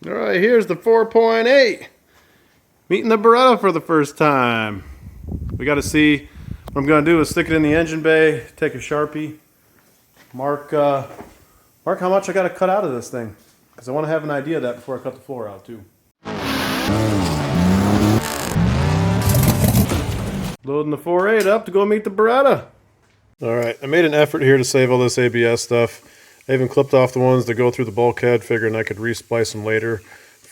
All right, here's the 4.8. Meeting the Beretta for the first time. We got to see what I'm going to do is stick it in the engine bay, take a Sharpie, mark how much I got to cut out of this thing, because I want to have an idea of that before I cut the floor out too. Loading the 4.8 up to go meet the Beretta. All right, I made an effort here to save all this ABS stuff. I even clipped off the ones that go through the bulkhead, figuring I could re-splice them later.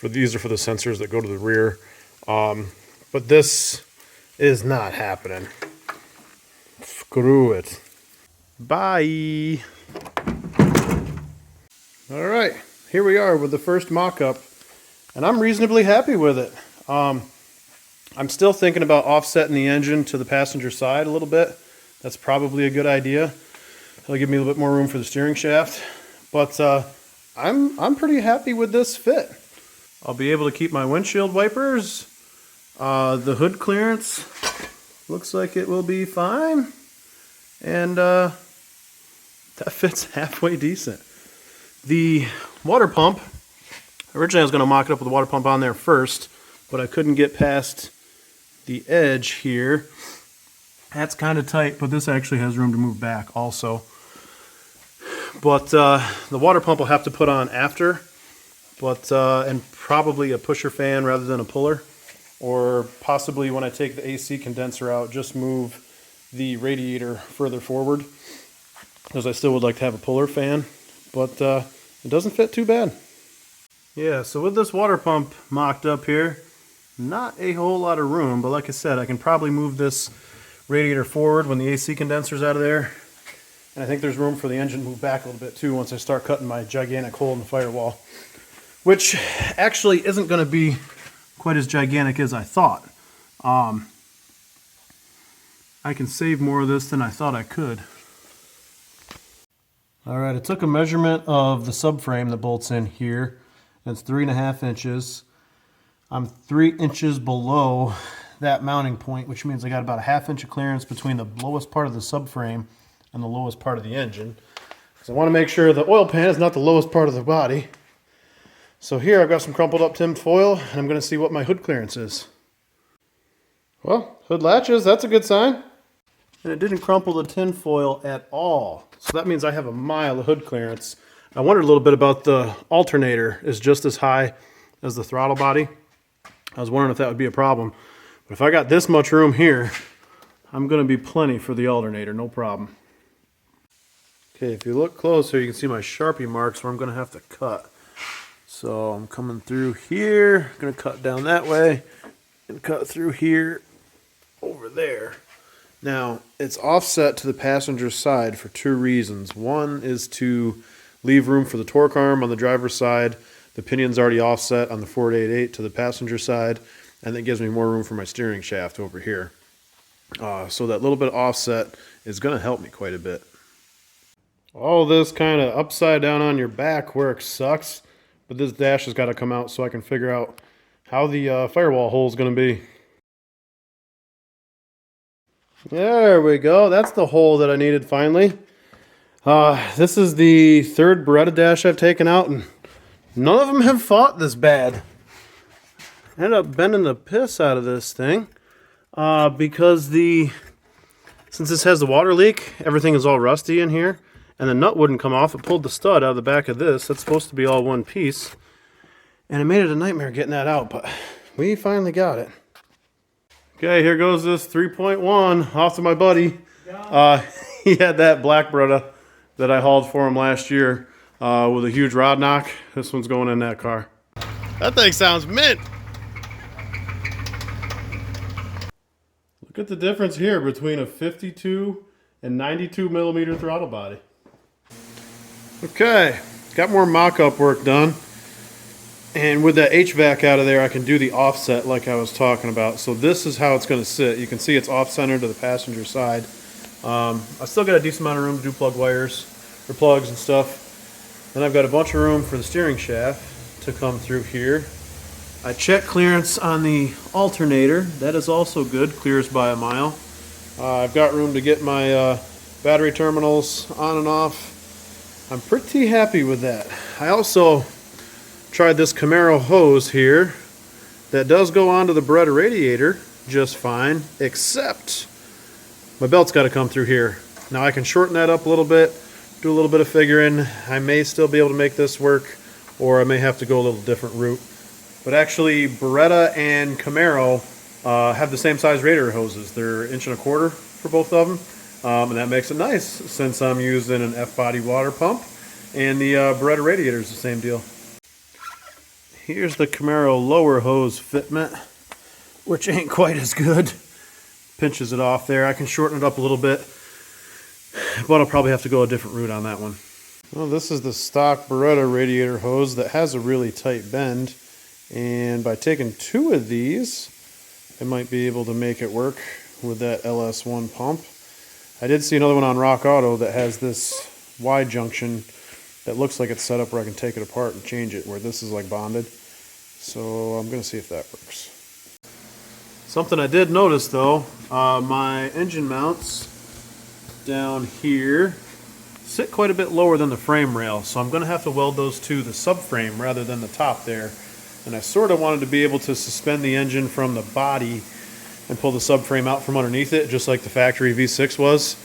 These are for the sensors that go to the rear. But this is not happening. Screw it. Bye. All right, here we are with the first mock-up, and I'm reasonably happy with it. I'm still thinking about offsetting the engine to the passenger side a little bit. That's probably a good idea. It'll give me a little bit more room for the steering shaft, but I'm pretty happy with this fit. I'll be able to keep my windshield wipers. The hood clearance looks like it will be fine, and that fits halfway decent. The water pump, originally I was going to mock it up with the water pump on there first, but I couldn't get past the edge here. That's kind of tight, but this actually has room to move back also. But the water pump will have to put on after, but and probably a pusher fan rather than a puller, or possibly when I take the AC condenser out, just move the radiator further forward, because I still would like to have a puller fan, but it doesn't fit too bad. Yeah, so with this water pump mocked up here, not a whole lot of room, but like I said, I can probably move this radiator forward when the AC condenser's out of there. And I think there's room for the engine to move back a little bit too once I start cutting my gigantic hole in the firewall, which actually isn't going to be quite as gigantic as I thought. I can save more of this than I thought I could. Alright, I took a measurement of the subframe that bolts in here. It's 3.5 inches. I'm 3 inches below that mounting point, which means I got about a 1/2 inch of clearance between the lowest part of the subframe and the lowest part of the engine. So I want to make sure the oil pan is not the lowest part of the body. So here I've got some crumpled up tin foil, and I'm going to see what my hood clearance is. Well, hood latches, that's a good sign. And it didn't crumple the tin foil at all. So that means I have a mile of hood clearance. I wondered a little bit about the alternator is just as high as the throttle body. I was wondering if that would be a problem. But if I got this much room here, I'm going to be plenty for the alternator, no problem. Okay, if you look closer, you can see my Sharpie marks where I'm going to have to cut. So I'm coming through here, going to cut down that way, and cut through here, over there. Now, it's offset to the passenger side for 2 reasons. One is to leave room for the torque arm on the driver's side. The pinion's already offset on the 488 to the passenger side, and that gives me more room for my steering shaft over here. So that little bit of offset is going to help me quite a bit. All this kind of upside down on your back work sucks, but this dash has got to come out so I can figure out how the firewall hole is going to be. There we go. That's the hole that I needed finally. This is the 3rd Beretta dash I've taken out, and none of them have fought this bad. I ended up bending the piss out of this thing because since this has the water leak, everything is all rusty in here, and the nut wouldn't come off. It pulled the stud out of the back of this. That's supposed to be all one piece, and it made it a nightmare getting that out, but we finally got it. Okay, here goes this 3.1 off to my buddy. He had that black Beretta that I hauled for him last year with a huge rod knock. This one's going in that car. That thing sounds mint. Look at the difference here between a 52 and 92 millimeter throttle body. Okay, got more mock-up work done. And with that HVAC out of there, I can do the offset like I was talking about. So this is how it's going to sit. You can see it's off-center to the passenger side. I still got a decent amount of room to do plug wires, or plugs and stuff. Then I've got a bunch of room for the steering shaft to come through here. I checked clearance on the alternator. That is also good, clears by a mile. I've got room to get my battery terminals on and off. I'm pretty happy with that. I also tried this Camaro hose here that does go onto the Beretta radiator just fine, except my belt's got to come through here. Now I can shorten that up a little bit, do a little bit of figuring. I may still be able to make this work, or I may have to go a little different route. But actually, Beretta and Camaro have the same size radiator hoses. They're 1.25 inches for both of them, and that makes it nice since I'm using an F-body water pump, and the Beretta radiator is the same deal. Here's the Camaro lower hose fitment, which ain't quite as good. Pinches it off there. I can shorten it up a little bit, but I'll probably have to go a different route on that one. Well, this is the stock Beretta radiator hose that has a really tight bend, and by taking 2 of these, I might be able to make it work with that LS1 pump. I did see another one on Rock Auto that has this Y junction that looks like it's set up where I can take it apart and change it, where this is like bonded. So I'm going to see if that works. Something I did notice though, my engine mounts down here sit quite a bit lower than the frame rail, so I'm going to have to weld those to the subframe rather than the top there. And I sort of wanted to be able to suspend the engine from the body and pull the subframe out from underneath it, just like the factory V6 was.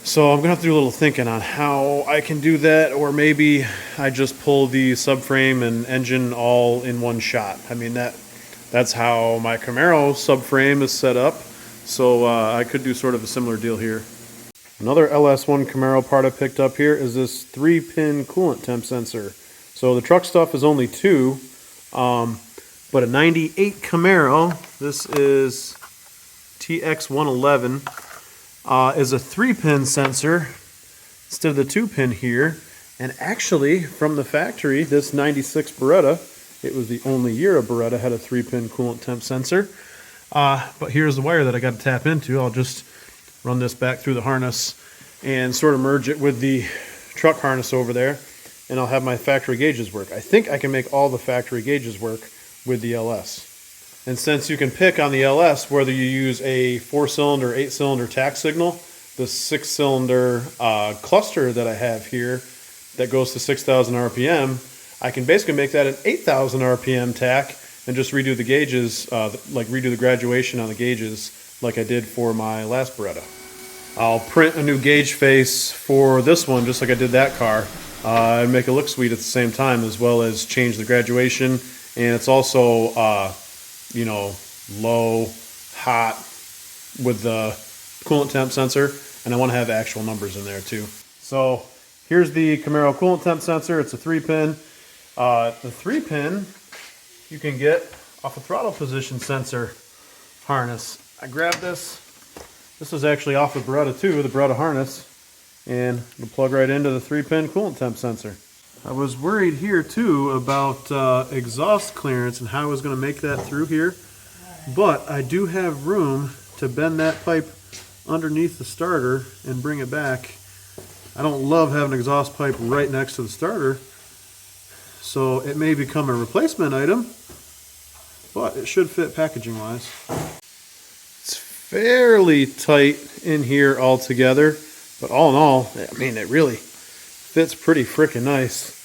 So I'm going to have to do a little thinking on how I can do that, or maybe I just pull the subframe and engine all in one shot. I mean, that's how my Camaro subframe is set up, so I could do sort of a similar deal here. Another LS1 Camaro part I picked up here is this 3-pin coolant temp sensor. So the truck stuff is only 2, but a 98 Camaro, this is TX111, is a 3-pin sensor instead of the 2-pin here. And actually, from the factory, this 96 Beretta, it was the only year a Beretta had a 3-pin coolant temp sensor. But here's the wire that I got to tap into. I'll just run this back through the harness and sort of merge it with the truck harness over there, and I'll have my factory gauges work. I think I can make all the factory gauges work with the LS. And since you can pick on the LS whether you use a 4-cylinder, 8-cylinder tack signal, the 6-cylinder cluster that I have here that goes to 6,000 RPM, I can basically make that an 8,000 RPM tack and just redo the gauges, like redo the graduation on the gauges like I did for my last Beretta. I'll print a new gauge face for this one just like I did that car and make it look sweet at the same time, as well as change the graduation. And it's also you know, low, hot with the coolant temp sensor, and I want to have actual numbers in there too. So here's the Camaro coolant temp sensor. It's a 3-pin. The 3-pin you can get off a throttle position sensor harness. I grabbed this. This was actually off the Beretta too, the Beretta harness, and it'll plug right into the 3-pin coolant temp sensor. I was worried here too about exhaust clearance and how I was going to make that through here, but I do have room to bend that pipe underneath the starter and bring it back. I don't love having an exhaust pipe right next to the starter, so it may become a replacement item, but it should fit packaging wise. It's fairly tight in here altogether, but all in all, I mean, it really fits pretty freaking nice.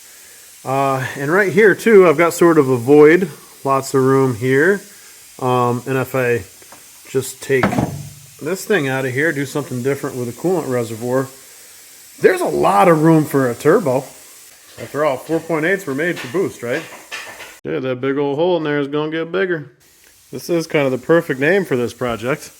And right here too, I've got sort of a void, lots of room here. And if I just take this thing out of here, do something different with a coolant reservoir, there's a lot of room for a turbo. After all, 4.8s were made for boost, right? Yeah, that big old hole in there is going to get bigger. This is kind of the perfect name for this project.